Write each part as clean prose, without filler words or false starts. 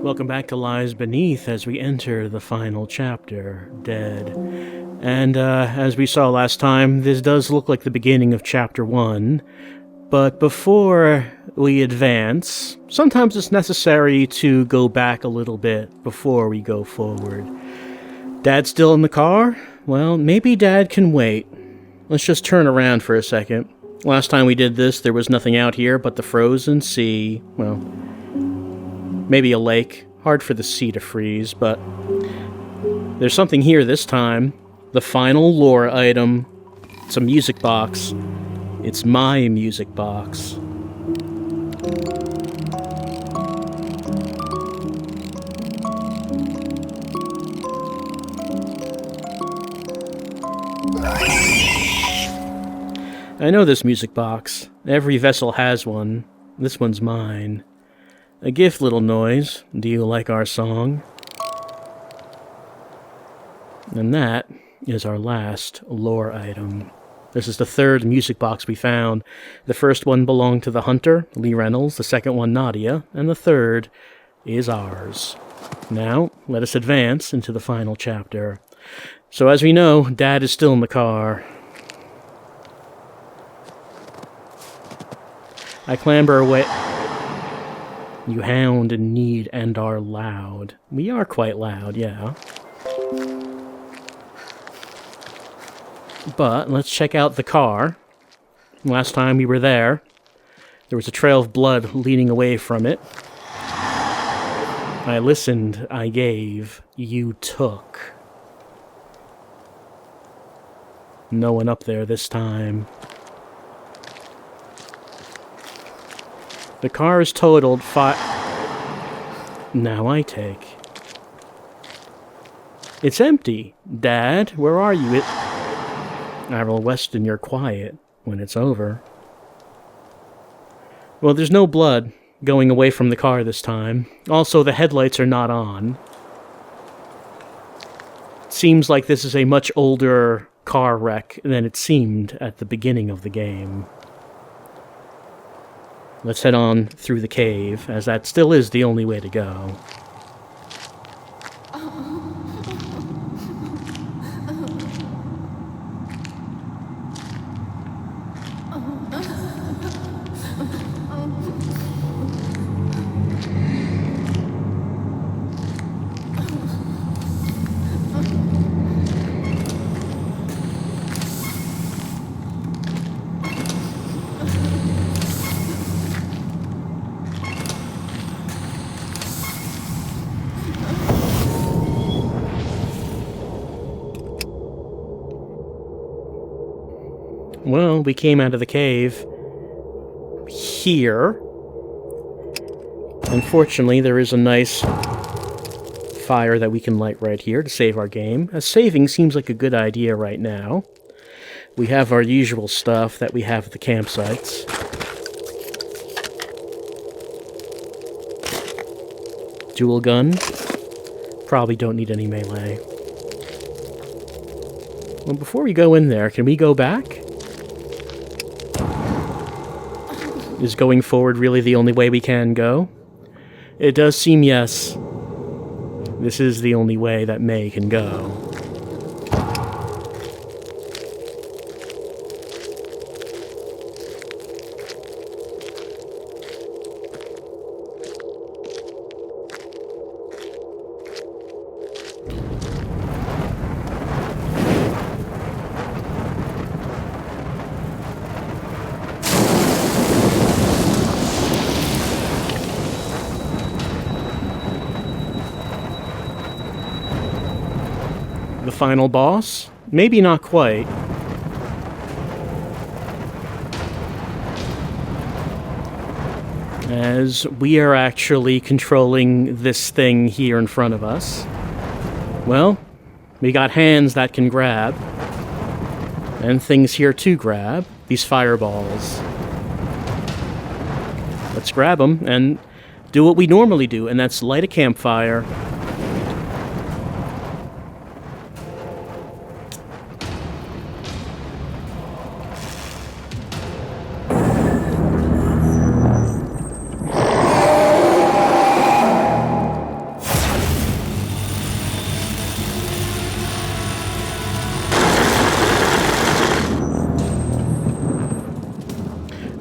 Welcome back to Lies Beneath as we enter the final chapter, Dead. And as we saw last time, this does look like the beginning of Chapter 1. But before we advance, sometimes it's necessary to go back a little bit before we go forward. Dad's still in the car? Well, maybe Dad can wait. Let's just turn around for a second. Last time we did this, there was nothing out here but the frozen sea. Well, maybe a lake. Hard for the sea to freeze, but there's something here this time. The final lore item. It's a music box. It's my music box. I know this music box. Every vessel has one. This one's mine. A gift, little noise. Do you like our song? And that is our last lore item. This is the third music box we found. The first one belonged to the hunter, Lee Reynolds, the second one Nadia, and the third is ours. Now, let us advance into the final chapter. So as we know, Dad is still in the car. I clamber away. You hound and need and are loud. We are quite loud, yeah. But let's check out the car. Last time we were there was a trail of blood leading away from it. I listened, I gave, you took. No one up there this time. The car is totaled. Now I take. It's empty. Dad, where are you? Admiral Weston, you're quiet when it's over. Well, there's no blood going away from the car this time. Also, the headlights are not on. It seems like this is a much older car wreck than it seemed at the beginning of the game. Let's head on through the cave, as that still is the only way to go. Well, we came out of the cave here. Unfortunately, there is a nice fire that we can light right here to save our game. Saving seems like a good idea right now. We have our usual stuff that we have at the campsites. Dual gun. Probably don't need any melee. Well, before we go in there, can we go back? Is going forward really the only way we can go? It does seem yes. This is the only way that May can go. The final boss? Maybe not quite. As we are actually controlling this thing here in front of us. Well, we got hands that can grab. And things here to grab. These fireballs. Let's grab them and do what we normally do, and that's light a campfire.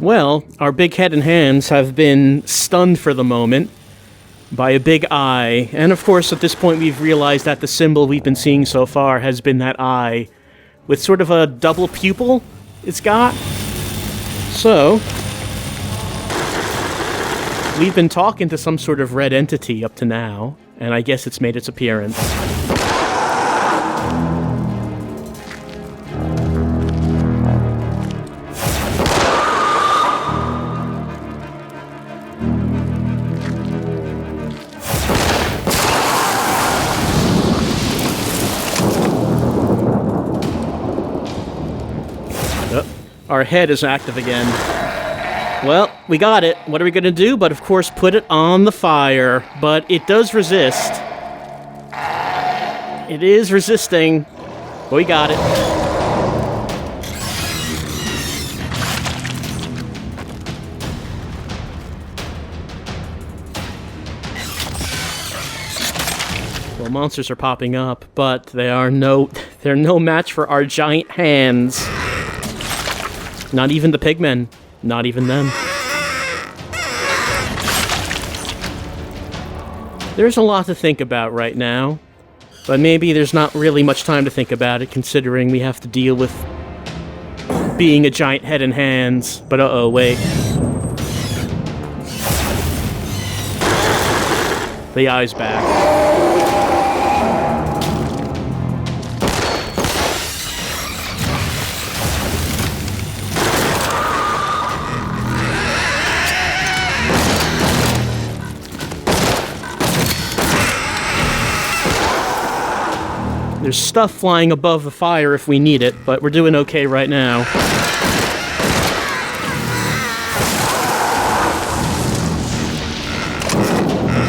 Well, our big head and hands have been stunned for the moment by a big eye, and of course at this point we've realized that the symbol we've been seeing so far has been that eye with sort of a double pupil it's got. So, we've been talking to some sort of red entity up to now, and I guess it's made its appearance. Our head is active again. Well, we got it. What are we gonna do? But of course, put it on the fire. But it does resist. It is resisting. But we got it. Well, monsters are popping up, but they're no match for our giant hands. Not even the pigmen. Not even them. There's a lot to think about right now, but maybe there's not really much time to think about it, considering we have to deal with being a giant head and hands. But uh-oh, wait. The eye's back. There's stuff flying above the fire if we need it, but we're doing okay right now.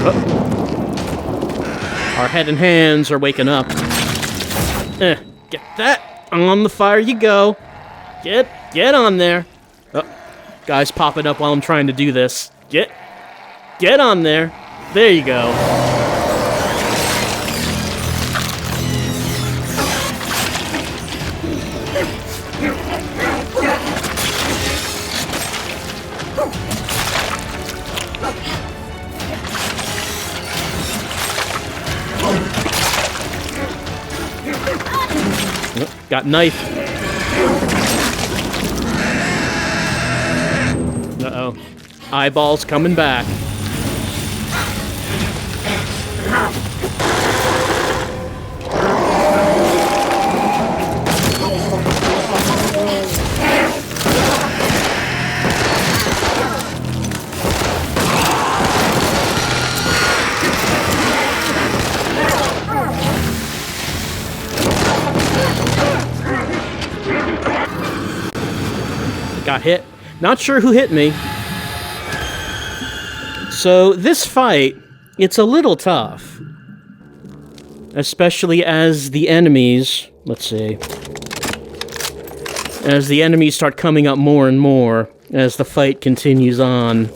Oh. Our head and hands are waking up. Get that! On the fire you go! Get on there! Oh, guys popping up while I'm trying to do this. Get on there! There you go. Got knife. Uh-oh. Eyeballs coming back. Got hit. Not sure who hit me. So this fight, it's a little tough. Especially as the enemies, let's see. As the enemies start coming up more and more as the fight continues on.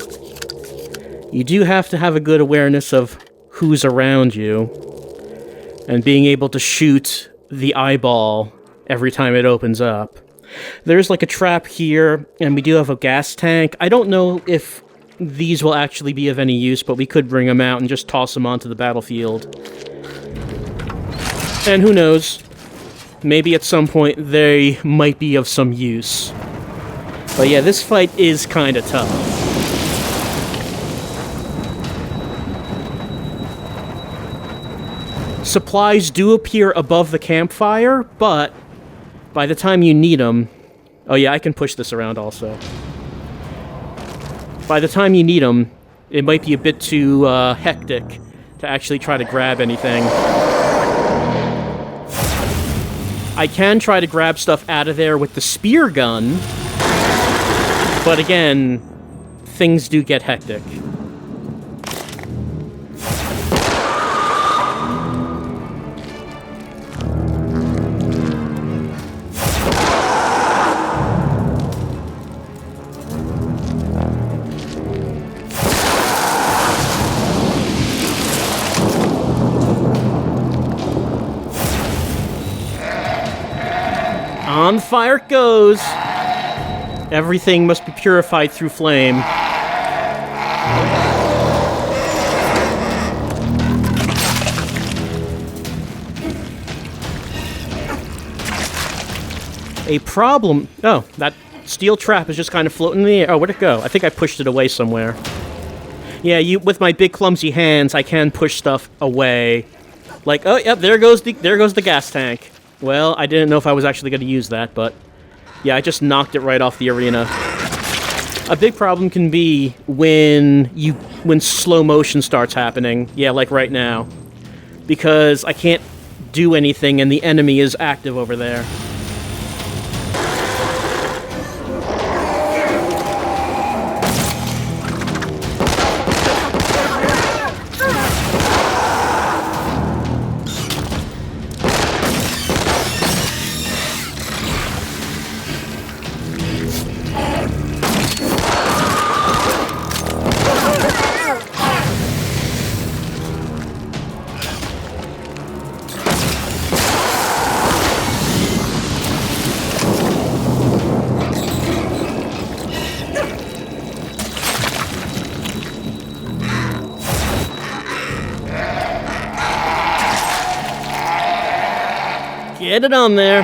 You do have to have a good awareness of who's around you. And being able to shoot the eyeball every time it opens up. There's like a trap here, and we do have a gas tank. I don't know if these will actually be of any use, but we could bring them out and just toss them onto the battlefield. And who knows, maybe at some point they might be of some use. But yeah, this fight is kind of tough. Supplies do appear above the campfire, but by the time you need them... Oh yeah, I can push this around also. By the time you need them, it might be a bit too hectic to actually try to grab anything. I can try to grab stuff out of there with the spear gun, but again, things do get hectic. On fire it goes. Everything must be purified through flame. A problem... Oh, that steel trap is just kind of floating in the air. Oh, where'd it go? I think I pushed it away somewhere. Yeah, with my big clumsy hands, I can push stuff away. Like, oh, yep, there goes the gas tank. Well, I didn't know if I was actually going to use that, but... Yeah, I just knocked it right off the arena. A big problem can be when slow motion starts happening. Yeah, like right now. Because I can't do anything and the enemy is active over there. Get it on there.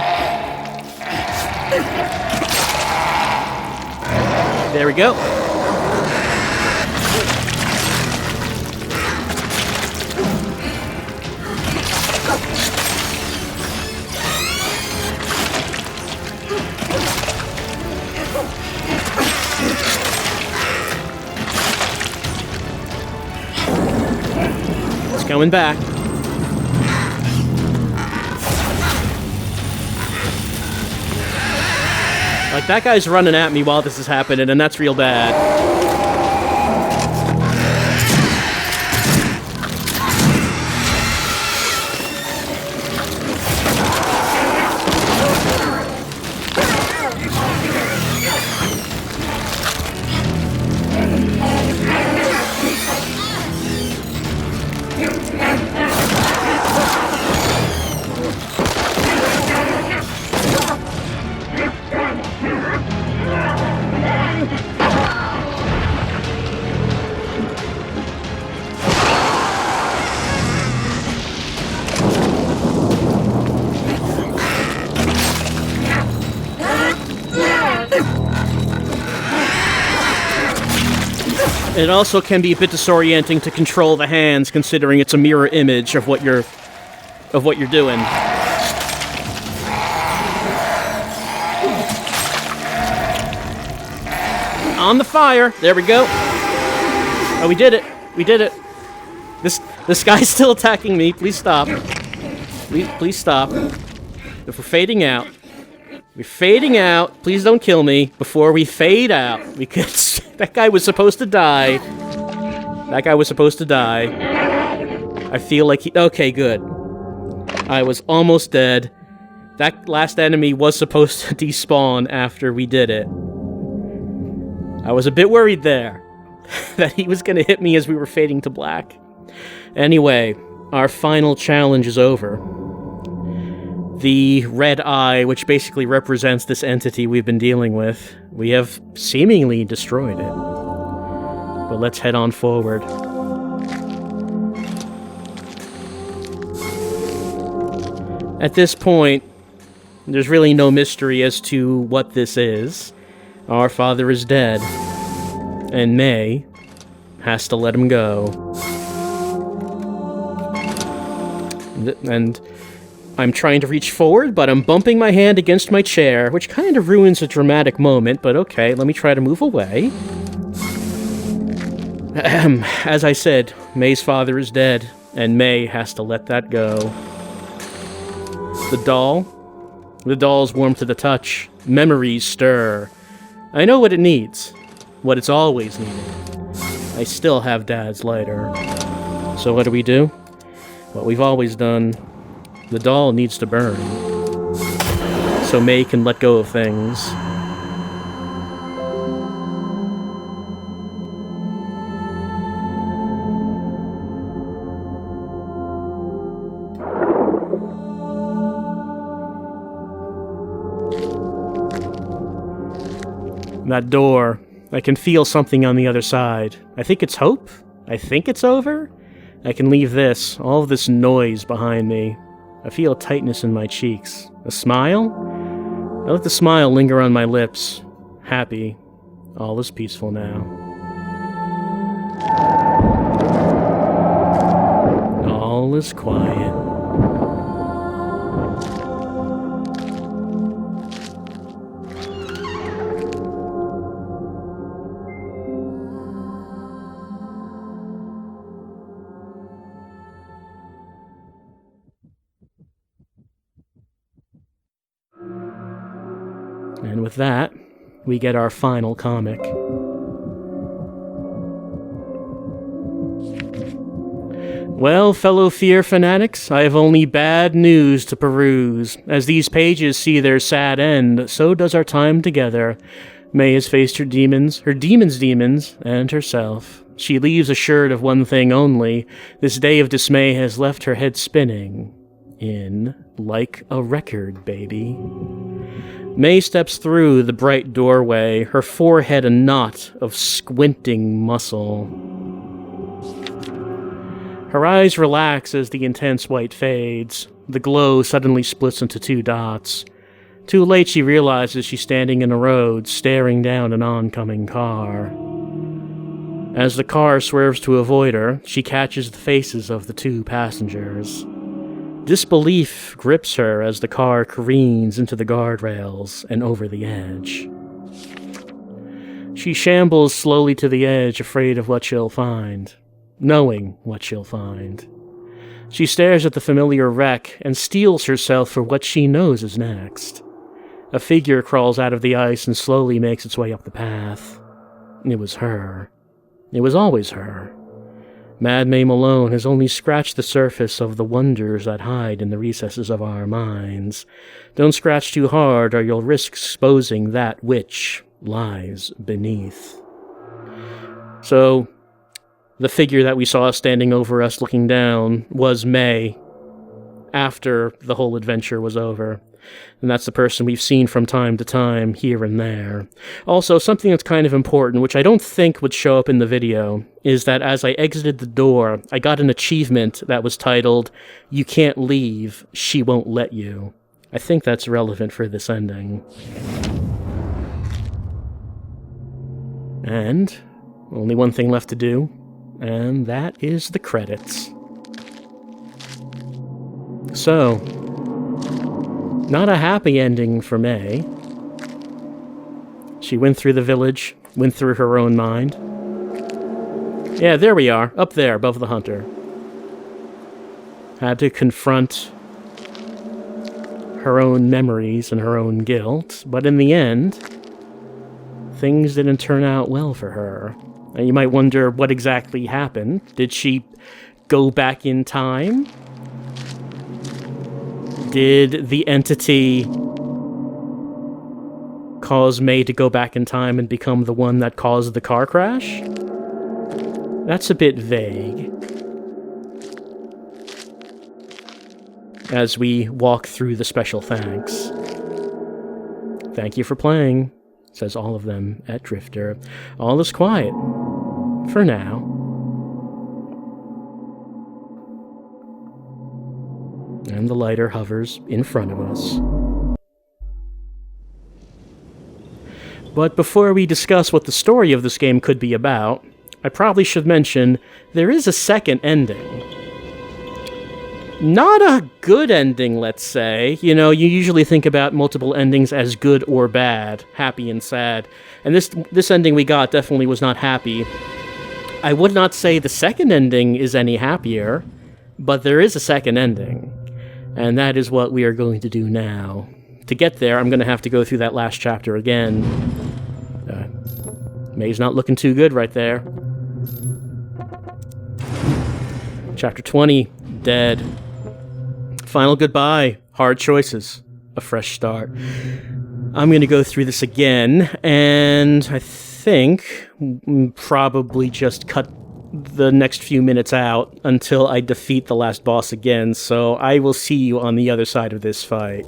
There we go. It's coming back. Like, that guy's running at me while this is happening, and that's real bad. It also can be a bit disorienting to control the hands, considering it's a mirror image of what you're doing. On the fire. There we go. Oh, we did it. We did it. This guy's still attacking me. Please stop. Please stop. If we're fading out. We're fading out. Please don't kill me before we fade out. Because that guy was supposed to die. That guy was supposed to die. I feel like he... Okay, good. I was almost dead. That last enemy was supposed to despawn after we did it. I was a bit worried there. That he was going to hit me as we were fading to black. Anyway, our final challenge is over. The red eye, which basically represents this entity we've been dealing with, we have seemingly destroyed it. But let's head on forward. At this point, there's really no mystery as to what this is. Our father is dead, and May has to let him go. And I'm trying to reach forward, but I'm bumping my hand against my chair, which kind of ruins a dramatic moment, but okay, let me try to move away. As I said, May's father is dead, and May has to let that go. The doll's warm to the touch. Memories stir. I know what it needs. What it's always needed. I still have Dad's lighter. So what do? What we've always done. The doll needs to burn. So May can let go of things. That door. I can feel something on the other side. I think it's hope? I think it's over? I can leave this, all of this noise behind me. I feel a tightness in my cheeks. A smile? I let the smile linger on my lips. Happy. All is peaceful now. All is quiet. And with that, we get our final comic. Well, fellow fear fanatics, I have only bad news to peruse. As these pages see their sad end, so does our time together. May has faced her demons, and herself. She leaves assured of one thing only. This day of dismay has left her head spinning. In like a record, baby. May steps through the bright doorway, her forehead a knot of squinting muscle. Her eyes relax as the intense white fades. The glow suddenly splits into 2 dots. Too late she realizes she's standing in a road, staring down an oncoming car. As the car swerves to avoid her, she catches the faces of the 2 passengers. Disbelief grips her as the car careens into the guardrails and over the edge. She shambles slowly to the edge, afraid of what she'll find, knowing what she'll find. She stares at the familiar wreck and steels herself for what she knows is next. A figure crawls out of the ice and slowly makes its way up the path. It was her. It was always her. Mad May Malone has only scratched the surface of the wonders that hide in the recesses of our minds. Don't scratch too hard, or you'll risk exposing that which lies beneath. So, the figure that we saw standing over us looking down was May, after the whole adventure was over. And that's the person we've seen from time to time, here and there. Also, something that's kind of important, which I don't think would show up in the video, is that as I exited the door, I got an achievement that was titled, "You can't leave, she won't let you." I think that's relevant for this ending. And only one thing left to do, and that is the credits. So, not a happy ending for May. She went through the village, went through her own mind. Yeah, there we are, up there above the hunter. Had to confront her own memories and her own guilt, but in the end, things didn't turn out well for her. And you might wonder what exactly happened. Did she go back in time? Did the entity cause May to go back in time and become the one that caused the car crash? That's a bit vague. As we walk through the special thanks. Thank you for playing, says all of them at Drifter. All is quiet. For now. And the lighter hovers in front of us. But before we discuss what the story of this game could be about, I probably should mention there is a second ending. Not a good ending, let's say. You know, you usually think about multiple endings as good or bad, happy and sad. And this ending we got definitely was not happy. I would not say the second ending is any happier, but there is a second ending. And that is what we are going to do now. To get there, I'm going to have to go through that last chapter again. May's not looking too good right there. Chapter 20, Dead. Final goodbye, hard choices, a fresh start. I'm going to go through this again, and I think probably just cut the next few minutes out until I defeat the last boss again, so I will see you on the other side of this fight.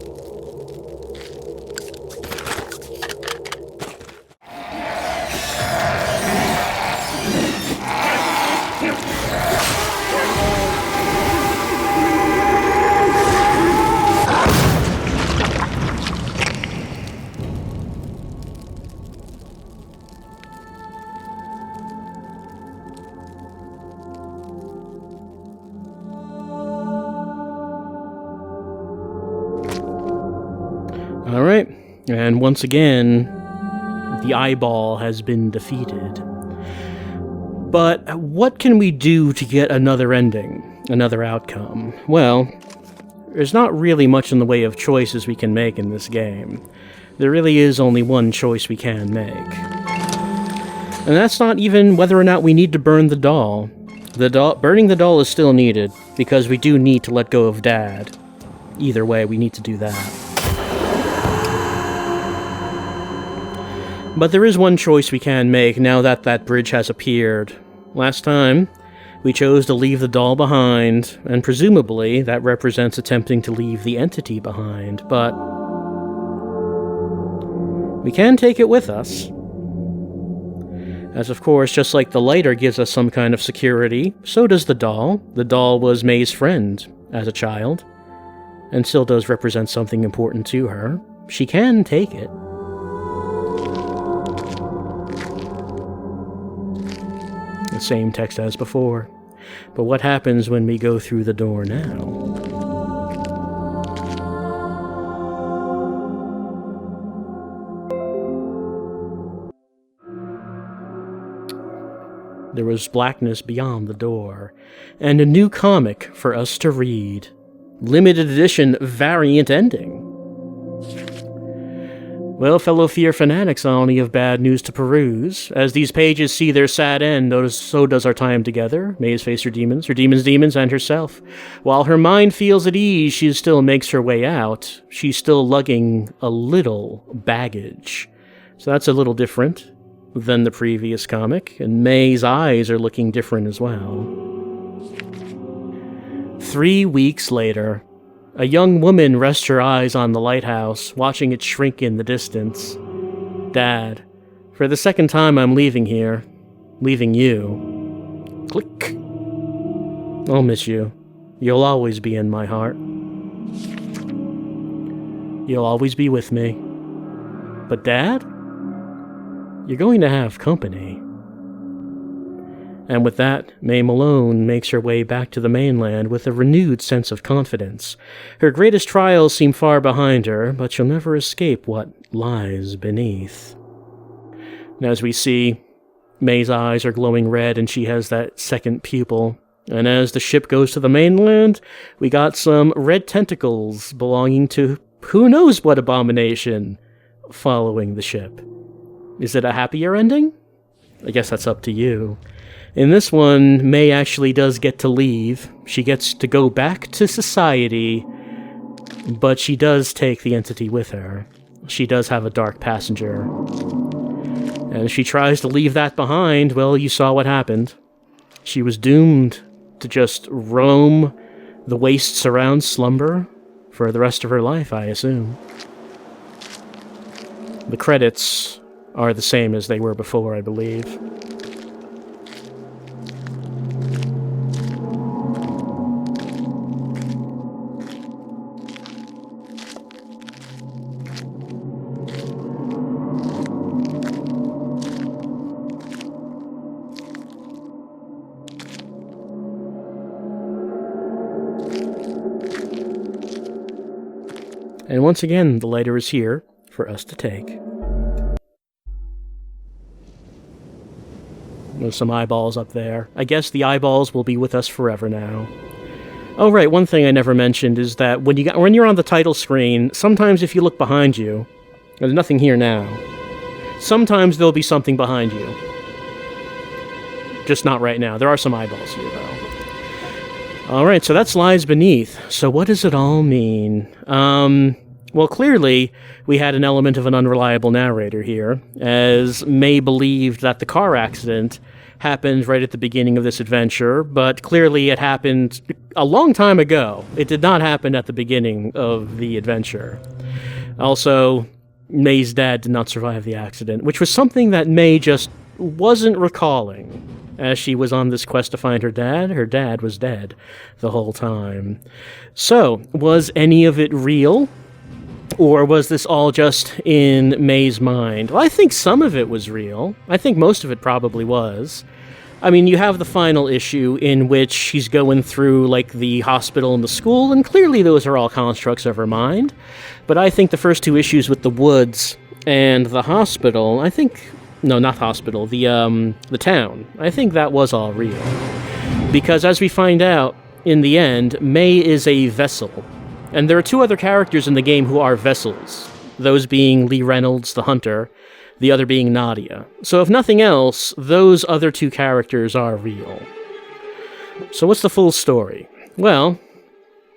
Alright, and once again, the eyeball has been defeated. But what can we do to get another ending, another outcome? Well, there's not really much in the way of choices we can make in this game. There really is only one choice we can make. And that's not even whether or not we need to burn the doll. Burning the doll is still needed, because we do need to let go of Dad. Either way, we need to do that. But there is one choice we can make now that that bridge has appeared. Last time, we chose to leave the doll behind, and presumably that represents attempting to leave the entity behind, but we can take it with us. As of course, just like the lighter gives us some kind of security, so does the doll. The doll was May's friend as a child, and still does represent something important to her. She can take it. The same text as before. But what happens when we go through the door now? There was blackness beyond the door, and a new comic for us to read. Limited edition variant ending. Well, fellow fear fanatics, I only have bad news to peruse. As these pages see their sad end, so does our time together. May's face her demons, and herself. While her mind feels at ease, she still makes her way out. She's still lugging a little baggage. So that's a little different than the previous comic, and May's eyes are looking different as well. 3 weeks later, a young woman rests her eyes on the lighthouse, watching it shrink in the distance. Dad, for the second time I'm leaving here. Leaving you. Click. I'll miss you. You'll always be in my heart. You'll always be with me. But Dad? You're going to have company. And with that, May Malone makes her way back to the mainland with a renewed sense of confidence. Her greatest trials seem far behind her, but she'll never escape what lies beneath. And as we see, May's eyes are glowing red and she has that second pupil. And as the ship goes to the mainland, we got some red tentacles belonging to who knows what abomination following the ship. Is it a happier ending? I guess that's up to you. In this one, May actually does get to leave. She gets to go back to society, but she does take the entity with her. She does have a dark passenger. And if she tries to leave that behind, well, you saw what happened. She was doomed to just roam the wastes around Slumber for the rest of her life, I assume. The credits are the same as they were before, I believe. And once again, the lighter is here for us to take. There's some eyeballs up there. I guess the eyeballs will be with us forever now. Oh right, one thing I never mentioned is that when you're on the title screen, sometimes if you look behind you, there's nothing here now. Sometimes there'll be something behind you. Just not right now. There are some eyeballs here, though. Alright, so that's Lies Beneath. So what does it all mean? Well, clearly, we had an element of an unreliable narrator here, as May believed that the car accident happened right at the beginning of this adventure, but clearly it happened a long time ago. It did not happen at the beginning of the adventure. Also, May's dad did not survive the accident, which was something that May just wasn't recalling. As she was on this quest to find her dad was dead the whole time. So, was any of it real? Or was this all just in May's mind? Well, I think some of it was real. I think most of it probably was. I mean, you have the final issue in which she's going through, like, the hospital and the school, and clearly those are all constructs of her mind. But I think the first two issues with the woods and the hospital, I think... No, not hospital, the town. I think that was all real. Because as we find out, in the end, May is a vessel. And there are two other characters in the game who are vessels. Those being Lee Reynolds, the hunter, the other being Nadia. So if nothing else, those other two characters are real. So what's the full story? Well,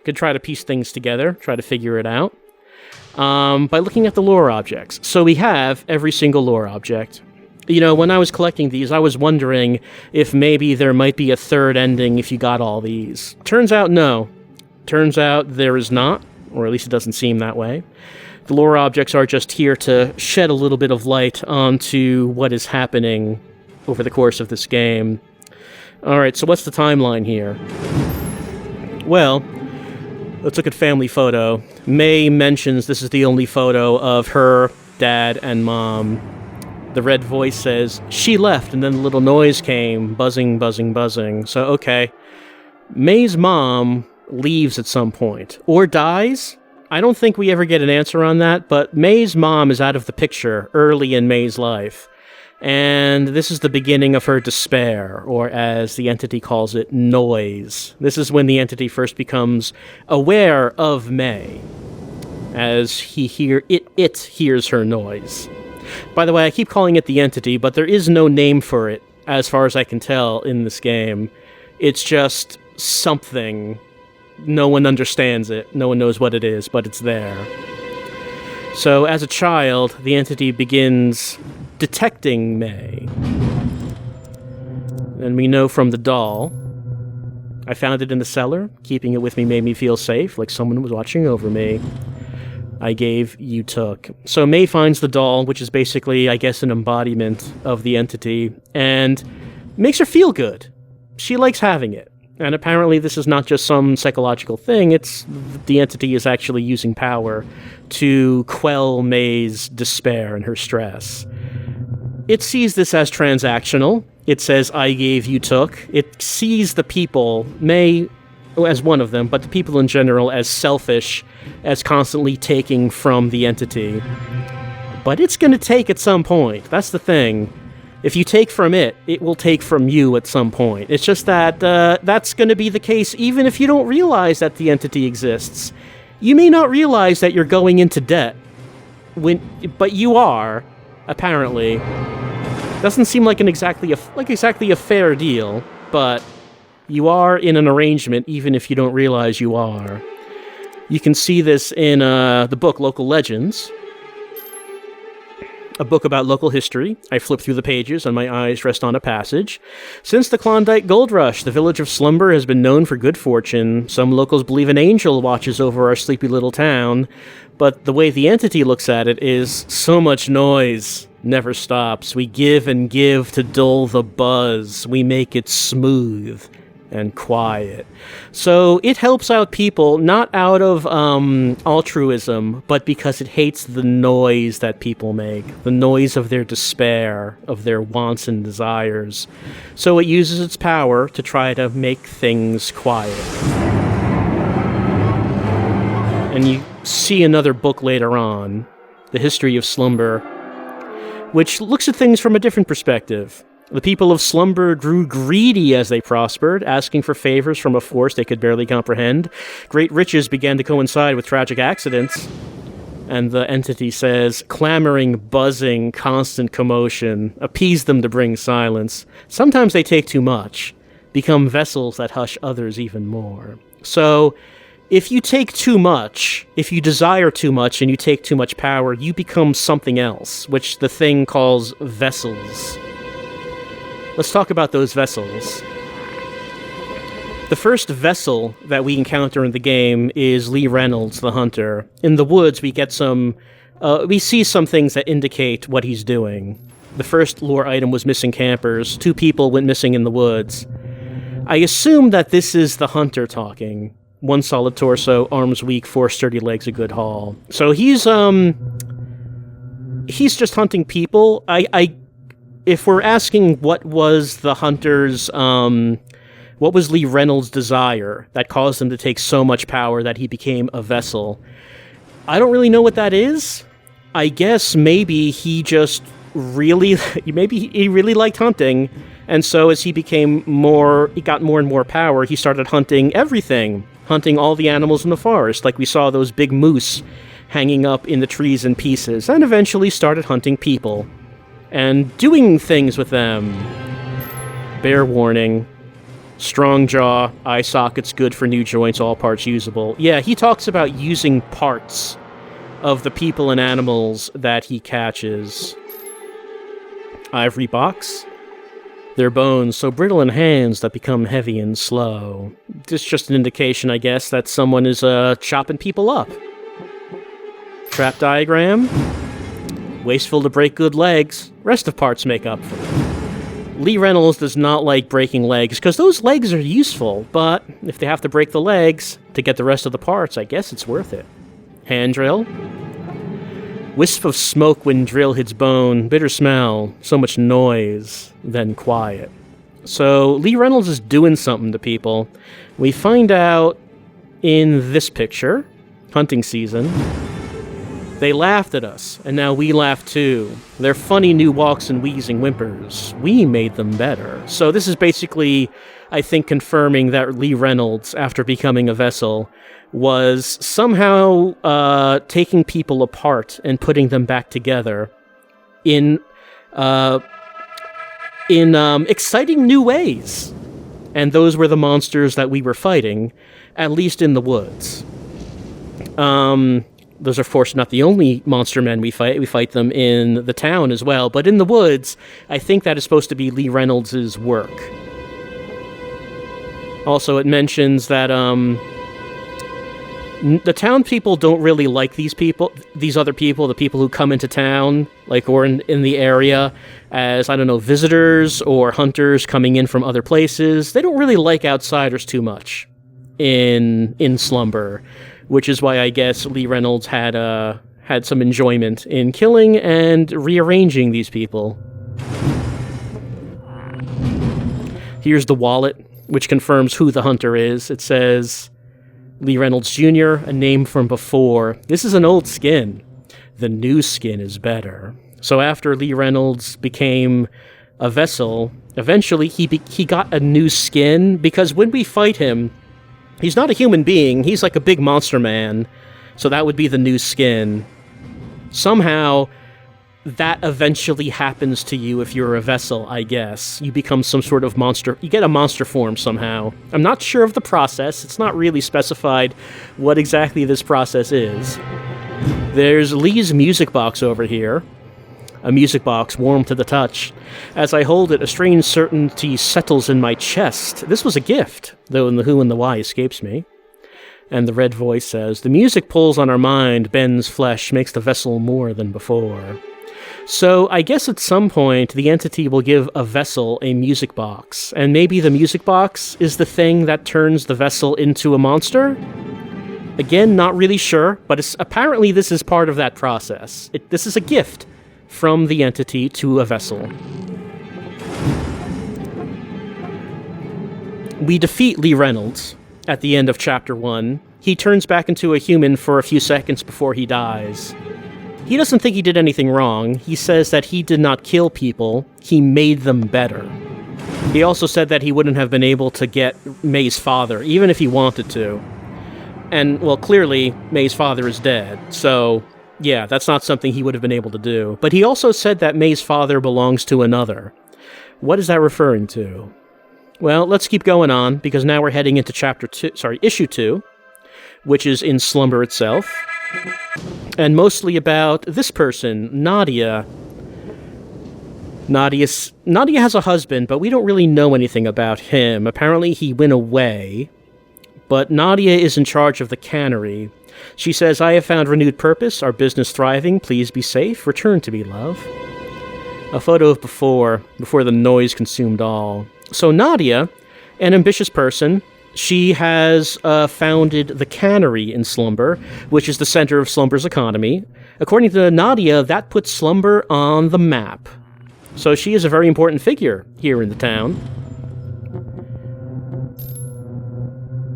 could try to piece things together, try to figure it out, by looking at the lore objects. So we have every single lore object. You know, when I was collecting these, I was wondering if maybe there might be a third ending if you got all these. Turns out no. Turns out there is not, or at least it doesn't seem that way. The lore objects are just here to shed a little bit of light onto what is happening over the course of this game. Alright, so what's the timeline here? Well, let's look at family photo. May mentions this is the only photo of her, dad, and mom. The red voice says, she left, and then the little noise came, buzzing, buzzing, buzzing. So, okay. May's mom leaves at some point, or dies? I don't think we ever get an answer on that, but May's mom is out of the picture early in May's life. And this is the beginning of her despair, or as the entity calls it, noise. This is when the entity first becomes aware of May, as it hears her noise. By the way, I keep calling it the entity, but there is no name for it, as far as I can tell, in this game. It's just something. No one understands it. No one knows what it is, but it's there. So, as a child, the entity begins detecting May. And we know from the doll. I found it in the cellar. Keeping it with me made me feel safe, like someone was watching over me. I gave, you took. So May finds the doll, which is basically, I guess, an embodiment of the entity, and makes her feel good. She likes having it. And apparently this is not just some psychological thing, it's the entity is actually using power to quell May's despair and her stress. It sees this as transactional. It says, I gave, you took. It sees the people, May as one of them, but the people in general as selfish, as constantly taking from the entity. But it's going to take at some point. That's the thing. If you take from it, it will take from you at some point. It's just that that's going to be the case even if you don't realize that the entity exists. You may not realize that you're going into debt, but you are, apparently. Doesn't seem like exactly a fair deal, but you are in an arrangement even if you don't realize you are. You can see this in the book Local Legends, a book about local history. I flip through the pages and my eyes rest on a passage. Since the Klondike Gold Rush, the village of Slumber has been known for good fortune. Some locals believe an angel watches over our sleepy little town, but the way the entity looks at it is so much noise never stops. We give and give to dull the buzz. We make it smooth and quiet. So it helps out people, not out of altruism, but because it hates the noise that people make, the noise of their despair, of their wants and desires. So it uses its power to try to make things quiet. And you see another book later on, The History of Slumber, which looks at things from a different perspective. The people of Slumber grew greedy as they prospered, asking for favors from a force they could barely comprehend. Great riches began to coincide with tragic accidents. And the entity says, clamoring, buzzing, constant commotion, appease them to bring silence. Sometimes they take too much, become vessels that hush others even more. So, if you take too much, if you desire too much and you take too much power, you become something else, which the thing calls vessels. Let's talk about those vessels. The first vessel that we encounter in the game is Lee Reynolds, the hunter. In the woods, we see some things that indicate what he's doing. The first lore item was missing campers. 2 people went missing in the woods. I assume that this is the hunter talking. 1 solid torso, arms weak, 4 sturdy legs, a good haul. So he's just hunting people. if we're asking what was the hunter's, what was Lee Reynolds' desire that caused him to take so much power that he became a vessel, I don't really know what that is. I guess maybe he just really, maybe he really liked hunting, and so as he got more and more power, he started hunting everything, hunting all the animals in the forest, like we saw those big moose hanging up in the trees in pieces, and eventually started hunting people and doing things with them. Bear warning. Strong jaw, eye sockets good for new joints, all parts usable. Yeah, he talks about using parts of the people and animals that he catches. Ivory box. Their bones so brittle in hands that become heavy and slow. This is just an indication, I guess, that someone is chopping people up. Trap diagram. Wasteful to break good legs. Rest of parts make up for it. Lee Reynolds does not like breaking legs, because those legs are useful, but if they have to break the legs to get the rest of the parts, I guess it's worth it. Hand drill. Wisp of smoke when drill hits bone, bitter smell, so much noise, then quiet. So Lee Reynolds is doing something to people. We find out in this picture, hunting season. They laughed at us, and now we laugh too. Their funny new walks and wheezing whimpers. We made them better. So this is basically, I think, confirming that Lee Reynolds, after becoming a vessel, was somehow taking people apart and putting them back together in exciting new ways. And those were the monsters that we were fighting, at least in the woods. Those are, of course, not the only monster men we fight. We fight them in the town as well. But in the woods, I think that is supposed to be Lee Reynolds' work. Also, it mentions that the town people don't really like these other people, the people who come into town, like, or in the area as, I don't know, visitors or hunters coming in from other places. They don't really like outsiders too much in Slumber. Which is why I guess Lee Reynolds had some enjoyment in killing and rearranging these people. Here's the wallet, which confirms who the hunter is. It says, Lee Reynolds Jr., a name from before. This is an old skin. The new skin is better. So after Lee Reynolds became a vessel, eventually he got a new skin, because when we fight him, he's not a human being, he's like a big monster man, so that would be the new skin. Somehow, that eventually happens to you if you're a vessel, I guess. You become some sort of monster, you get a monster form somehow. I'm not sure of the process, it's not really specified what exactly this process is. There's Lee's music box over here. A music box warm to the touch. As I hold it, a strange certainty settles in my chest. This was a gift, though the who and the why escapes me. And the red voice says, the music pulls on our mind, bends flesh, makes the vessel more than before. So I guess at some point, the entity will give a vessel a music box, and maybe the music box is the thing that turns the vessel into a monster? Again, not really sure, but apparently this is part of that process. This is a gift from the entity to a vessel. We defeat Lee Reynolds at the end of Chapter 1. He turns back into a human for a few seconds before he dies. He doesn't think he did anything wrong. He says that he did not kill people, he made them better. He also said that he wouldn't have been able to get May's father, even if he wanted to. And, well, clearly, May's father is dead, so yeah, that's not something he would have been able to do. But he also said that May's father belongs to another. What is that referring to? Well, let's keep going on, because now we're heading into issue 2, which is in Slumber itself, and mostly about this person, Nadia. Nadia has a husband, but we don't really know anything about him. Apparently he went away, but Nadia is in charge of the cannery. She says, I have found renewed purpose, our business thriving, please be safe, return to me, love. A photo of before the noise consumed all. So Nadia, an ambitious person, she has founded the cannery in Slumber, which is the center of Slumber's economy. According to Nadia, that puts Slumber on the map. So she is a very important figure here in the town.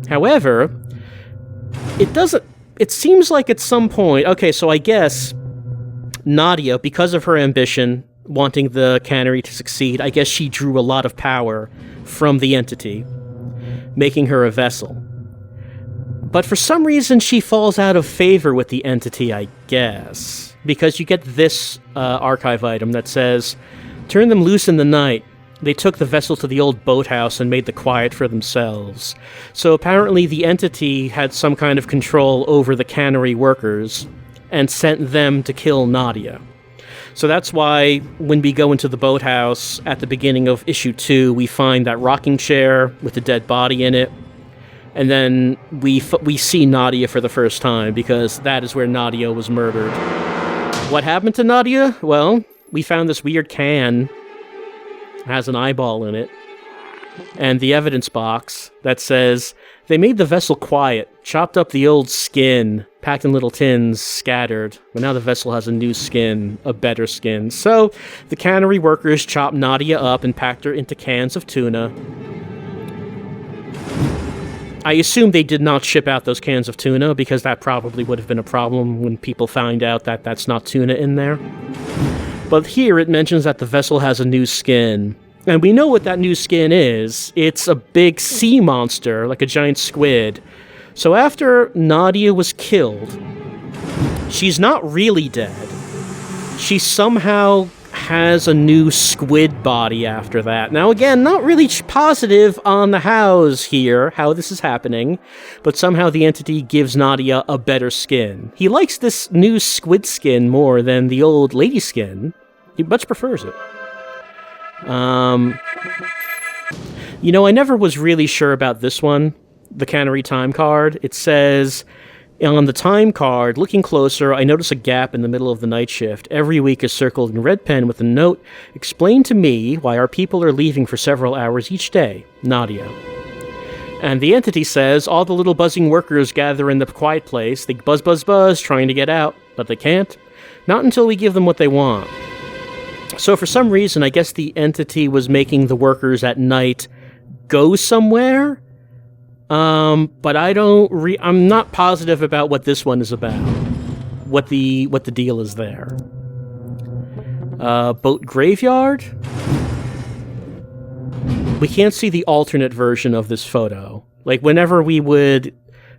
However, it seems like at some point, okay, so I guess Nadia, because of her ambition, wanting the cannery to succeed, I guess she drew a lot of power from the entity, making her a vessel. But for some reason, she falls out of favor with the entity, I guess. Because you get this archive item that says, "Turn them loose in the night. They took the vessel to the old boathouse and made the quiet for themselves." So apparently the entity had some kind of control over the cannery workers and sent them to kill Nadia. So that's why when we go into the boathouse at the beginning of issue 2, we find that rocking chair with a dead body in it. And then we see Nadia for the first time, because that is where Nadia was murdered. What happened to Nadia? Well, we found this weird can. It has an eyeball in it. And the evidence box that says, "They made the vessel quiet, chopped up the old skin, packed in little tins, scattered. But now the vessel has a new skin, a better skin." So the cannery workers chopped Nadia up and packed her into cans of tuna. I assume they did not ship out those cans of tuna, because that probably would have been a problem when people find out that that's not tuna in there. But here it mentions that the vessel has a new skin. And we know what that new skin is. It's a big sea monster, like a giant squid. So after Nadia was killed, she's not really dead. She somehow has a new squid body after that. Now again, not really positive on the hows here, how this is happening, but somehow the entity gives Nadia a better skin. He likes this new squid skin more than the old lady skin. He much prefers it. You know, I never was really sure about this one, the cannery time card. It says, on the time card, looking closer, I notice a gap in the middle of the night shift. Every week is circled in red pen with a note, "Explain to me why our people are leaving for several hours each day. Nadia." And the entity says, "All the little buzzing workers gather in the quiet place. They buzz, buzz, buzz, trying to get out, but they can't. Not until we give them what they want." So for some reason, I guess the entity was making the workers at night go somewhere. But I'm not positive about what this one is about. What the deal is there. Boat graveyard? We can't see the alternate version of this photo. Like, whenever we would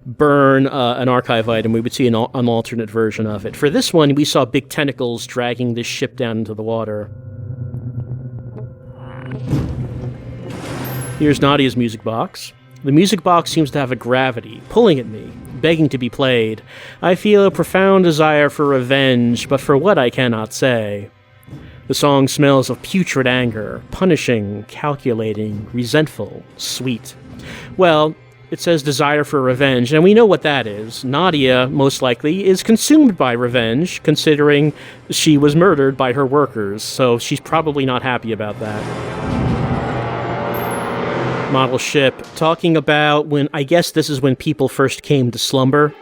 burn an archive item, we would see an alternate version of it. For this one, we saw big tentacles dragging this ship down into the water. Here's Nadia's music box. The music box seems to have a gravity, pulling at me, begging to be played. I feel a profound desire for revenge, but for what I cannot say. The song smells of putrid anger, punishing, calculating, resentful, sweet. Well, it says desire for revenge, and we know what that is. Nadia, most likely, is consumed by revenge, considering she was murdered by her workers, so she's probably not happy about that. Model ship, talking about when, I guess this is when people first came to slumber.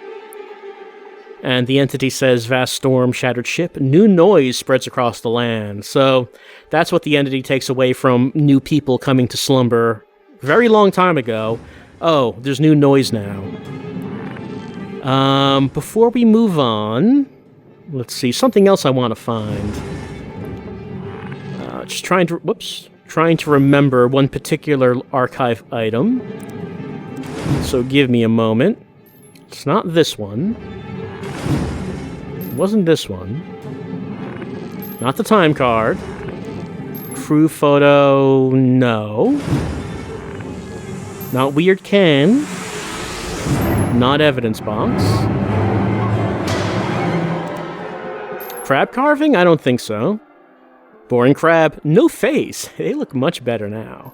And the entity says, "Vast storm, shattered ship, new noise spreads across the land." So that's what the entity takes away from new people coming to slumber very long time ago. Oh, there's new noise now. Before we move on, let's see, something else I want to find. Just trying to remember one particular archive item. So give me a moment. It's not this one. It wasn't this one. Not the time card. Crew photo, no. Not weird can. Not evidence box. Crab carving? I don't think so. Boring crab, no face. They look much better now.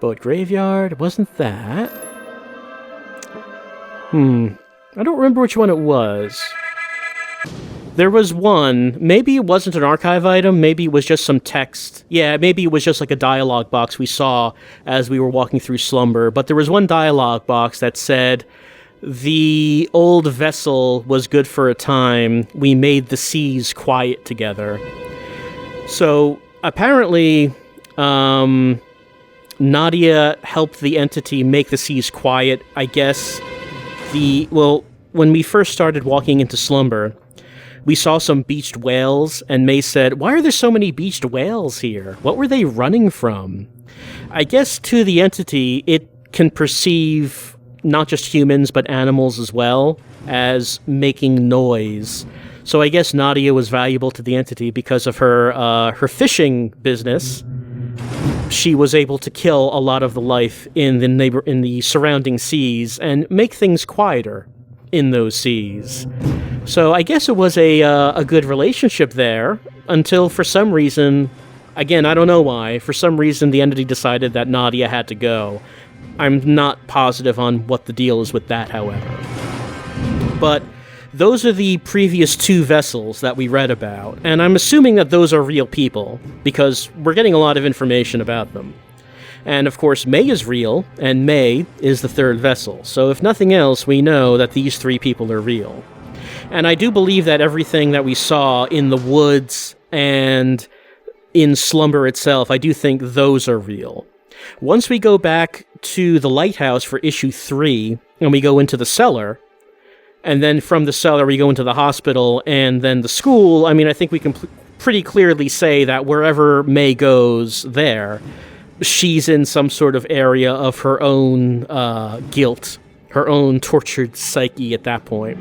Boat graveyard, wasn't that? I don't remember which one it was. There was one. Maybe it wasn't an archive item. Maybe it was just some text. Yeah, maybe it was just like a dialogue box we saw as we were walking through slumber. But there was one dialogue box that said, "The old vessel was good for a time. We made the seas quiet together." So apparently, Nadia helped the entity make the seas quiet. I guess when we first started walking into slumber, we saw some beached whales, and May said, "Why are there so many beached whales here? What were they running from?" I guess to the entity, it can perceive not just humans, but animals as well, as making noise. So I guess Nadia was valuable to the entity because of her fishing business. She was able to kill a lot of the life in the surrounding seas and make things quieter in those seas. So I guess it was a good relationship there until, for some reason, again, I don't know why, for some reason the entity decided that Nadia had to go. I'm not positive on what the deal is with that, however. But those are the previous 2 vessels that we read about, and I'm assuming that those are real people, because we're getting a lot of information about them. And of course, May is real, and May is the 3rd vessel, so if nothing else, we know that these 3 people are real. And I do believe that everything that we saw in the woods and in Slumber itself, I do think those are real. Once we go back to the lighthouse for issue 3, and we go into the cellar, and then from the cellar we go into the hospital, and then the school, I mean, I think we can pretty clearly say that wherever May goes there, she's in some sort of area of her own guilt, her own tortured psyche at that point.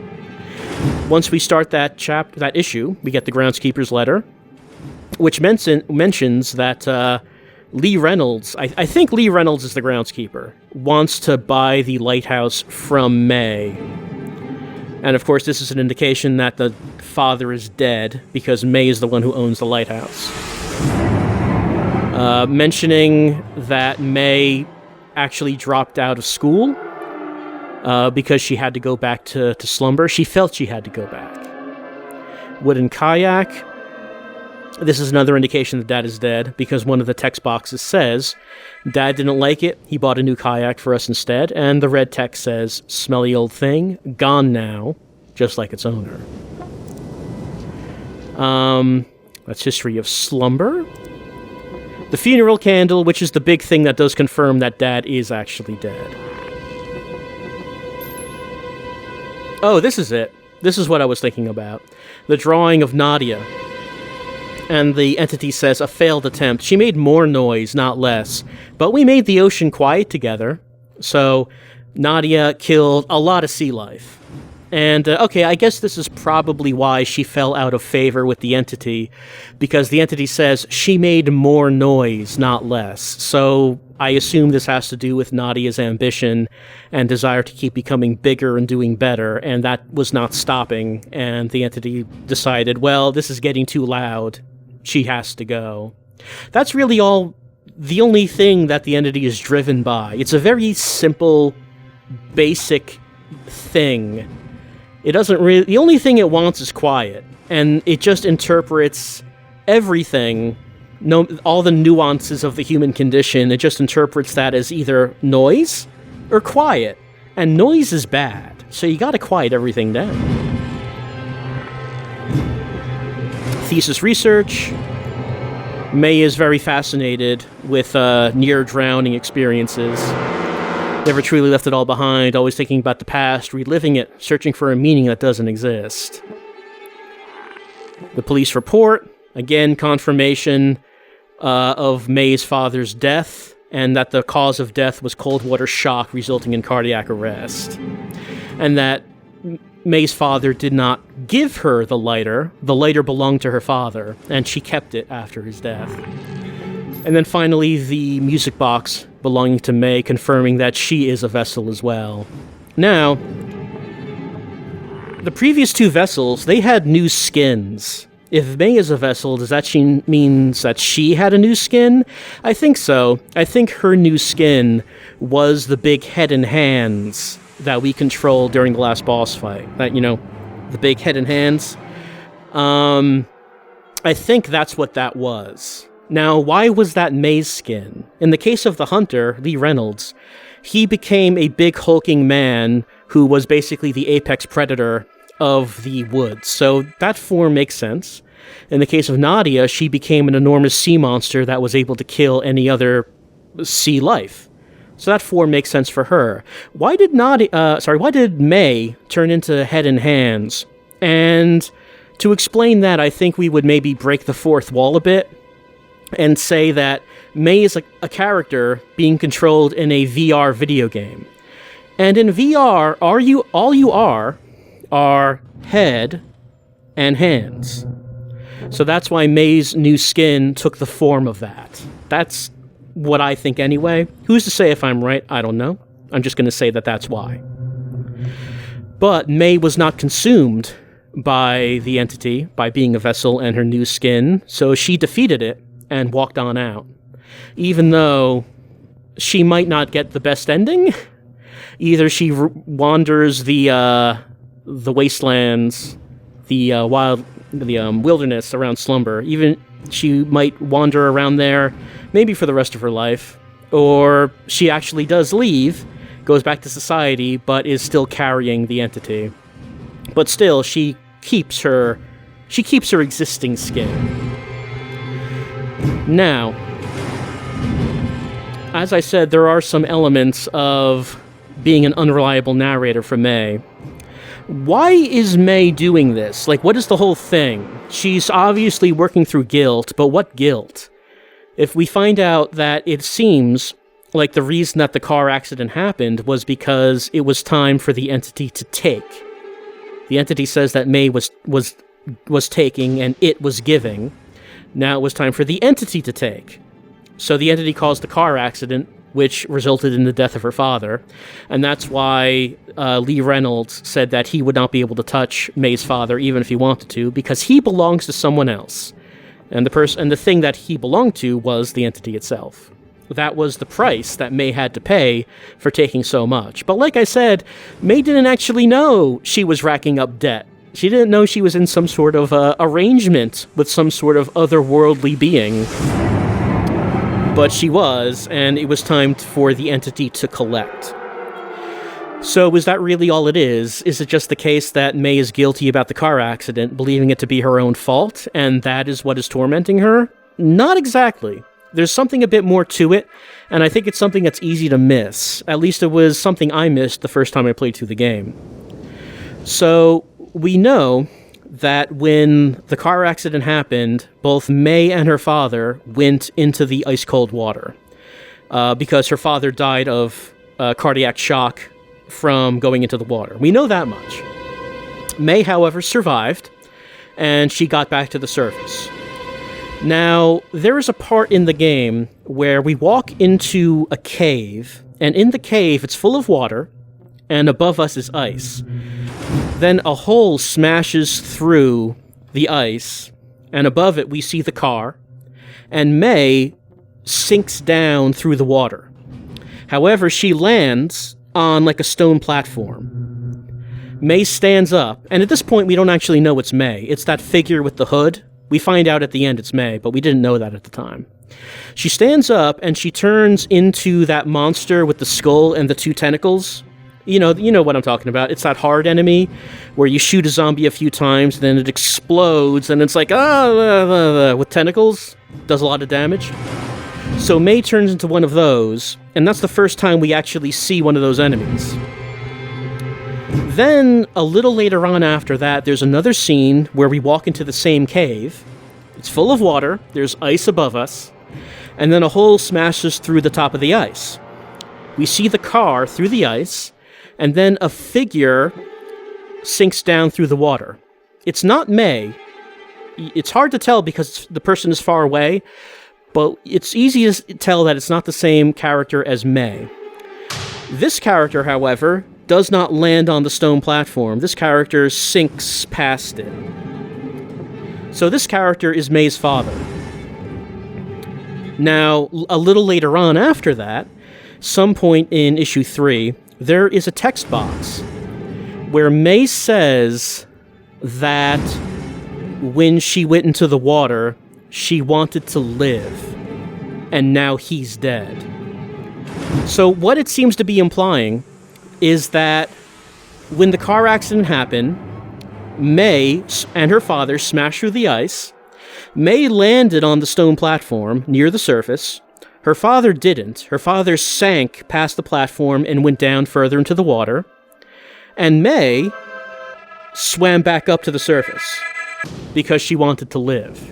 Once we start that issue, we get the groundskeeper's letter, which mentions that Lee Reynolds, I think Lee Reynolds is the groundskeeper, wants to buy the lighthouse from May. And of course, this is an indication that the father is dead, because May is the one who owns the lighthouse. Mentioning that May actually dropped out of school because she had to go back to slumber. She felt she had to go back. Wooden kayak. This is another indication that Dad is dead, because one of the text boxes says, "Dad didn't like it, he bought a new kayak for us instead," and the red text says, "Smelly old thing, gone now, just like its owner." That's history of slumber. The funeral candle, which is the big thing that does confirm that Dad is actually dead. Oh, this is it. This is what I was thinking about. The drawing of Nadia. And the entity says, "A failed attempt. She made more noise, not less. But we made the ocean quiet together." So Nadia killed a lot of sea life. And, okay, I guess this is probably why she fell out of favor with the entity, because the entity says she made more noise, not less. So I assume this has to do with Nadia's ambition and desire to keep becoming bigger and doing better, and that was not stopping, and the entity decided, well, this is getting too loud. She has to go. That's really the only thing that the entity is driven by. It's a very simple, basic thing. It doesn't really... The only thing it wants is quiet, and it just interprets everything, all the nuances of the human condition, it just interprets that as either noise or quiet. And noise is bad, so you gotta quiet everything down. Thesis research. May is very fascinated with near-drowning experiences. Never truly left it all behind, always thinking about the past, reliving it, searching for a meaning that doesn't exist. The police report, again, confirmation of May's father's death, and that the cause of death was cold water shock resulting in cardiac arrest. And that May's father did not give her the lighter. The lighter belonged to her father, and she kept it after his death. And then finally, the music box belonging to May, confirming that she is a vessel as well. Now, the previous 2 vessels, they had new skins. If May is a vessel, does that means that she had a new skin? I think so. I think her new skin was the big head and hands that we controlled during the last boss fight. That, the big head and hands. I think that's what that was. Now, why was that May's skin? In the case of the hunter, Lee Reynolds, he became a big hulking man who was basically the apex predator of the woods. So that form makes sense. In the case of Nadia, she became an enormous sea monster that was able to kill any other sea life. So that 4 makes sense for her. Why did May turn into head and hands? And to explain that, I think we would maybe break the fourth wall a bit and say that May is a character being controlled in a VR video game. And in VR, all you are head and hands. So that's why May's new skin took the form of that. That's what I think anyway. Who's to say if I'm right? I don't know. I'm just going to say that that's why. But May was not consumed by the entity, by being a vessel and her new skin, so she defeated it and walked on out. Even though she might not get the best ending, either she wanders the wastelands, the wilderness around Slumber. Even she might wander around there, maybe for the rest of her life, or she actually does leave, goes back to society, but is still carrying the entity. But still, she keeps her existing skin. Now, as I said, there are some elements of being an unreliable narrator for May. Why is May doing this? Like, what is the whole thing? She's obviously working through guilt, but what guilt? If we find out that it seems like the reason that the car accident happened was because it was time for the entity to take. The entity says that May was taking and it was giving. Now it was time for the entity to take. So the entity caused the car accident, which resulted in the death of her father. And that's why Lee Reynolds said that he would not be able to touch May's father, even if he wanted to, because he belongs to someone else. And the thing that he belonged to was the entity itself. That was the price that May had to pay for taking so much. But like I said, May didn't actually know she was racking up debt. She didn't know she was in some sort of arrangement with some sort of otherworldly being. But she was, and it was time for the entity to collect. So is that really all it is? Is it just the case that May is guilty about the car accident, believing it to be her own fault, and that is what is tormenting her? Not exactly. There's something a bit more to it, and I think it's something that's easy to miss. At least it was something I missed the first time I played through the game. So we know that when the car accident happened, both May and her father went into the ice-cold water because her father died of cardiac shock from going into the water. We know that much. May, however, survived, and she got back to the surface. Now, there is a part in the game where we walk into a cave, and in the cave, it's full of water, and above us is ice. Then a hole smashes through the ice, and above it we see the car, and May sinks down through the water. However, she lands on like a stone platform. May stands up, and at this point we don't actually know it's May. It's that figure with the hood. We find out at the end it's May, but we didn't know that at the time. She stands up, and she turns into that monster with the skull and the 2 tentacles. You know what I'm talking about. It's that hard enemy where you shoot a zombie a few times, then it explodes, and it's like, with tentacles. Does a lot of damage. So May turns into one of those, and that's the first time we actually see one of those enemies. Then, a little later on after that, there's another scene where we walk into the same cave. It's full of water, there's ice above us, and then a hole smashes through the top of the ice. We see the car through the ice, and then a figure sinks down through the water. It's not May. It's hard to tell because the person is far away, but it's easy to tell that it's not the same character as May. This character, however, does not land on the stone platform. This character sinks past it. So this character is May's father. Now, a little later on after that, some point in issue 3, there is a text box where May says that when she went into the water, she wanted to live, and now he's dead. So what it seems to be implying is that when the car accident happened, May and her father smashed through the ice. May landed on the stone platform near the surface. Her father didn't. Her father sank past the platform and went down further into the water. And May swam back up to the surface because she wanted to live.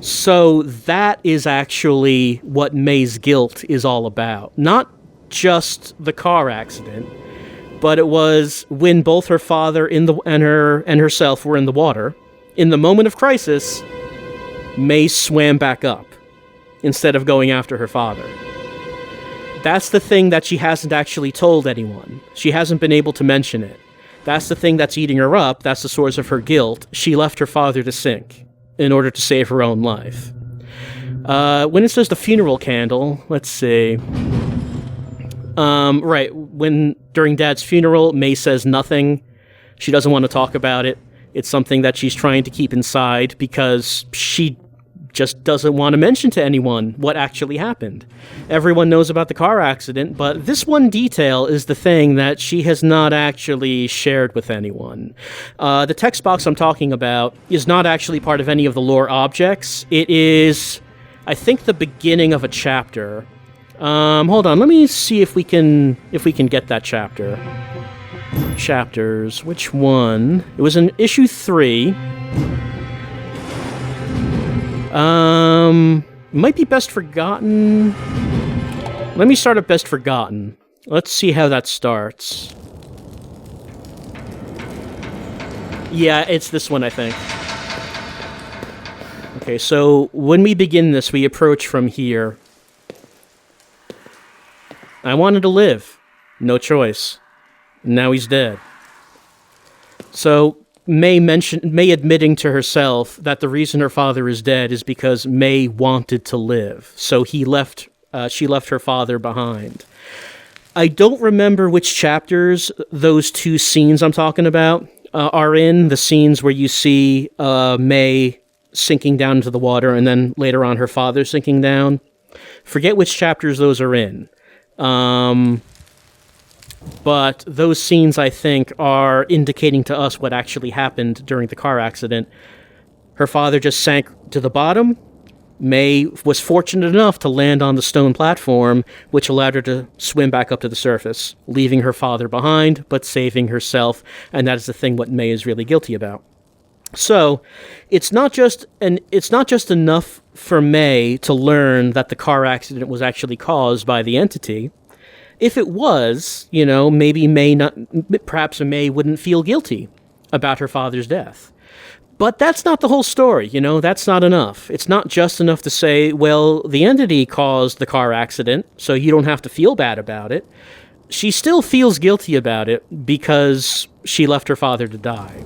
So that is actually what May's guilt is all about. Not just the car accident, but it was when both her father and herself were in the water. In the moment of crisis, May swam back up instead of going after her father. That's the thing that she hasn't actually told anyone. She hasn't been able to mention it. That's the thing that's eating her up. That's the source of her guilt. She left her father to sink in order to save her own life. When it says the funeral candle, let's see. Right, during Dad's funeral, May says nothing. She doesn't want to talk about it. It's something that she's trying to keep inside because she just doesn't want to mention to anyone what actually happened. Everyone knows about the car accident, but this one detail is the thing that she has not actually shared with anyone. The text box I'm talking about is not actually part of any of the lore objects. It is, I think, the beginning of a chapter. Hold on, let me see if we can get that chapter. Chapters, which one? It was in issue 3. Might be Best Forgotten. Let me start at Best Forgotten. Let's see how that starts. Yeah, it's this one, I think. Okay, so when we begin this, we approach from here. I wanted to live. No choice. Now he's dead. So May admitting to herself that the reason her father is dead is because May wanted to live. So she left her father behind. I don't remember which chapters those two scenes I'm talking about are in. The scenes where you see May sinking down into the water and then later on her father sinking down. Forget which chapters those are in. But those scenes, I think, are indicating to us what actually happened during the car accident. Her father just sank to the bottom. May was fortunate enough to land on the stone platform, which allowed her to swim back up to the surface, leaving her father behind, but saving herself, and that is the thing what May is really guilty about. So, it's not just enough for May to learn that the car accident was actually caused by the entity. If it was, maybe perhaps May wouldn't feel guilty about her father's death. But that's not the whole story, that's not enough. It's not just enough to say, well, the entity caused the car accident, so you don't have to feel bad about it. She still feels guilty about it because she left her father to die.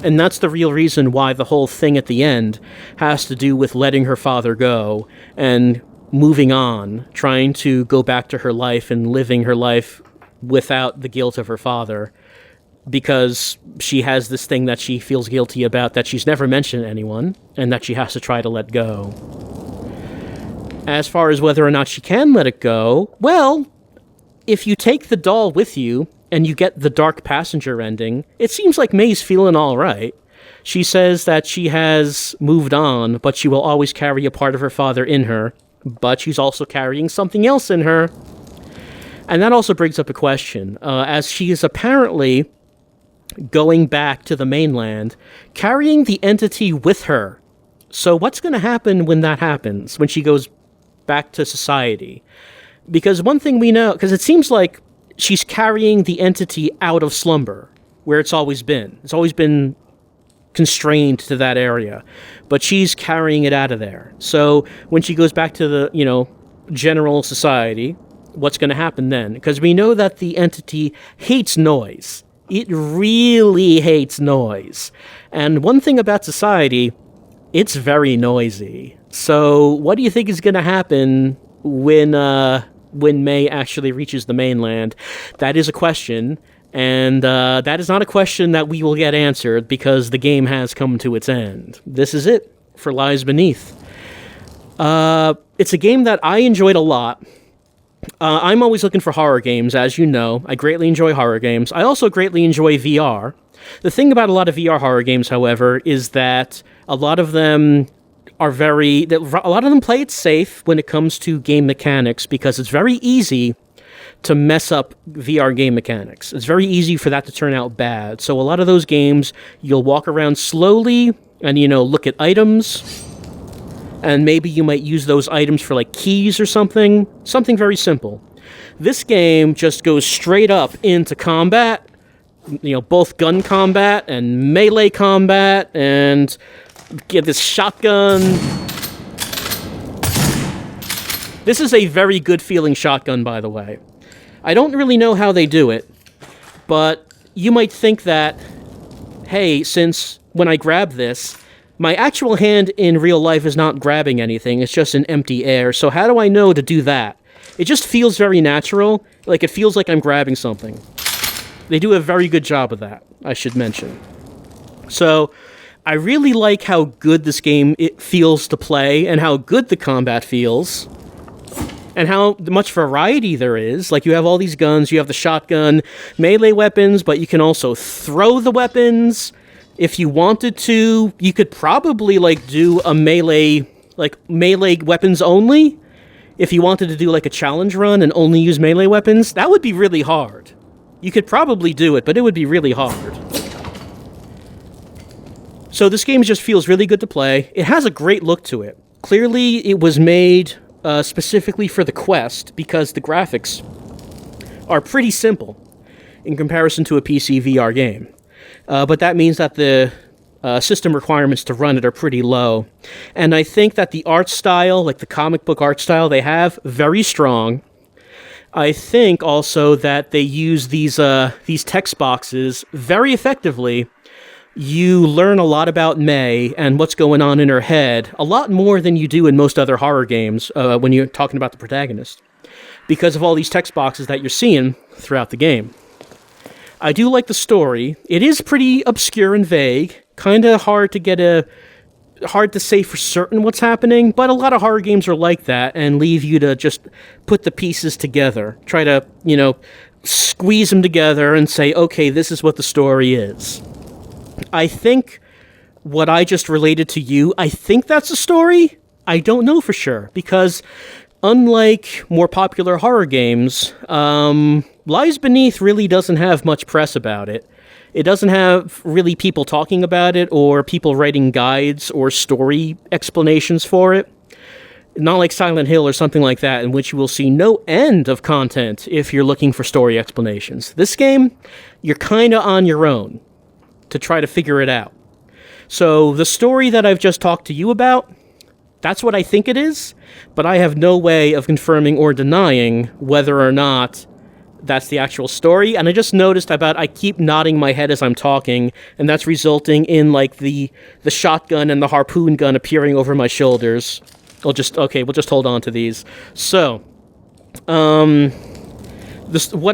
And that's the real reason why the whole thing at the end has to do with letting her father go and moving on, trying to go back to her life and living her life without the guilt of her father, because she has this thing that she feels guilty about that she's never mentioned to anyone, and that she has to try to let go. As far as whether or not she can let it go, well, if you take the doll with you, and you get the dark passenger ending, it seems like May's feeling all right. She says that she has moved on, but she will always carry a part of her father in her, but she's also carrying something else in her. And that also brings up a question, as she is apparently going back to the mainland, carrying the entity with her. So what's going to happen when that happens, when she goes back to society? Because one thing we know, because it seems like she's carrying the entity out of slumber, where it's always been. It's always been constrained to that area, but she's carrying it out of there. So when she goes back to the, general society, what's going to happen then? Because we know that the entity hates noise. It really hates noise. And one thing about society, it's very noisy. So what do you think is going to happen when May actually reaches the mainland? That is a question, and that is not a question that we will get answered because the game has come to its end. This is it for Lies Beneath. It's a game that I enjoyed a lot. I'm always looking for horror games, as you know. I greatly enjoy horror games. I also greatly enjoy VR. The thing about a lot of VR horror games, however, is that a lot of them play it safe when it comes to game mechanics, because it's very easy to mess up VR game mechanics. It's very easy for that to turn out bad. So a lot of those games, you'll walk around slowly and, look at items, and maybe you might use those items for, like, keys or something very simple. This game just goes straight up into combat, both gun combat and melee combat, and get this shotgun. This is a very good feeling shotgun, by the way. I don't really know how they do it, but you might think that, hey, since when I grab this, my actual hand in real life is not grabbing anything, it's just an empty air, so how do I know to do that? It just feels very natural, like it feels like I'm grabbing something. They do a very good job of that, I should mention. So, I really like how good this game feels to play, and how good the combat feels, and how much variety there is. Like, you have all these guns, you have the shotgun, melee weapons, but you can also throw the weapons. If you wanted to, you could probably, like, do a melee weapons only. If you wanted to do, like, a challenge run and only use melee weapons, that would be really hard. You could probably do it, but it would be really hard. So this game just feels really good to play. It has a great look to it. Clearly, it was made specifically for the Quest, because the graphics are pretty simple in comparison to a PC VR game. But that means that the system requirements to run it are pretty low. And I think that the art style, like the comic book art style they have, very strong. I think also that they use these text boxes very effectively. You learn a lot about May and what's going on in her head, a lot more than you do in most other horror games when you're talking about the protagonist, because of all these text boxes that you're seeing throughout the game. I do like the story. It is pretty obscure and vague, kind of hard to say for certain what's happening, but a lot of horror games are like that and leave you to just put the pieces together, try to, squeeze them together and say, okay, this is what the story is. I think what I just related to you, I think that's a story. I don't know for sure, because unlike more popular horror games, Lies Beneath really doesn't have much press about it. It doesn't have really people talking about it, or people writing guides or story explanations for it. Not like Silent Hill or something like that, in which you will see no end of content if you're looking for story explanations. This game, you're kind of on your own to try to figure it out. So the story that I've just talked to you about, that's what I think it is, but I have no way of confirming or denying whether or not that's the actual story. And I just noticed I keep nodding my head as I'm talking, and that's resulting in, like, the shotgun and the harpoon gun appearing over my shoulders. We'll just hold on to these. So, what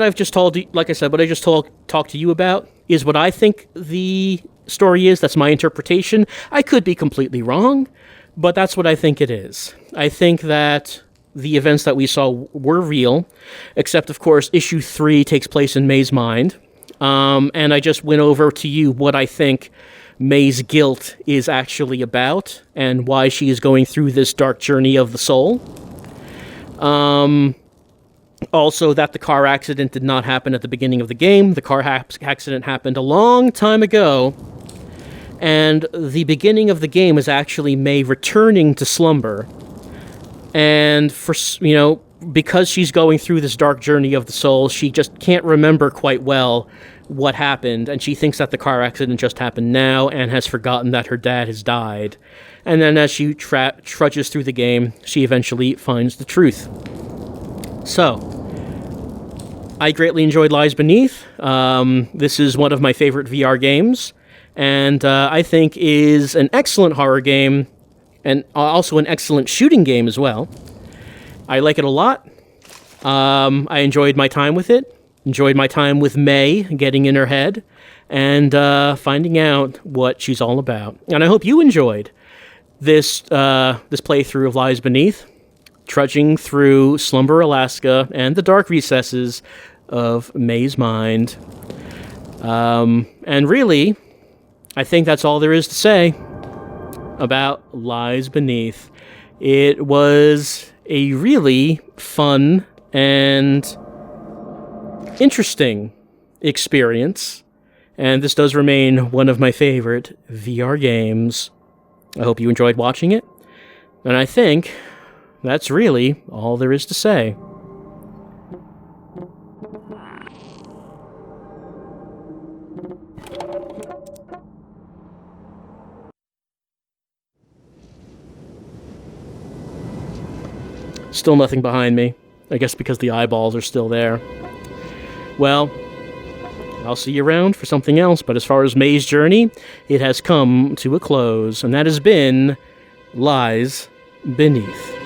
I've just told you, like I said, what I just talked to you about is what I think the story is. That's my interpretation. I could be completely wrong, but that's what I think it is. I think that the events that we saw were real, except, of course, issue 3 takes place in May's mind. And I just went over to you what I think May's guilt is actually about, and why she is going through this dark journey of the soul. Also, that the car accident did not happen at the beginning of the game. The car accident happened a long time ago, and the beginning of the game is actually May returning to slumber. And because she's going through this dark journey of the soul, she just can't remember quite well what happened, and she thinks that the car accident just happened now, and has forgotten that her dad has died. And then as she trudges through the game, she eventually finds the truth. So, I greatly enjoyed Lies Beneath. This is one of my favorite VR games, and I think is an excellent horror game, and also an excellent shooting game as well. I like it a lot. I enjoyed my time with it. Enjoyed my time with May, getting in her head, and finding out what she's all about. And I hope you enjoyed this playthrough of Lies Beneath, trudging through Slumber, Alaska, and the dark recesses of May's mind. And really, I think that's all there is to say about Lies Beneath. It was a really fun and interesting experience, and this does remain one of my favorite VR games. I hope you enjoyed watching it, and I think that's really all there is to say. Still nothing behind me. I guess because the eyeballs are still there. Well, I'll see you around for something else, but as far as May's journey, it has come to a close, and that has been Lies Beneath.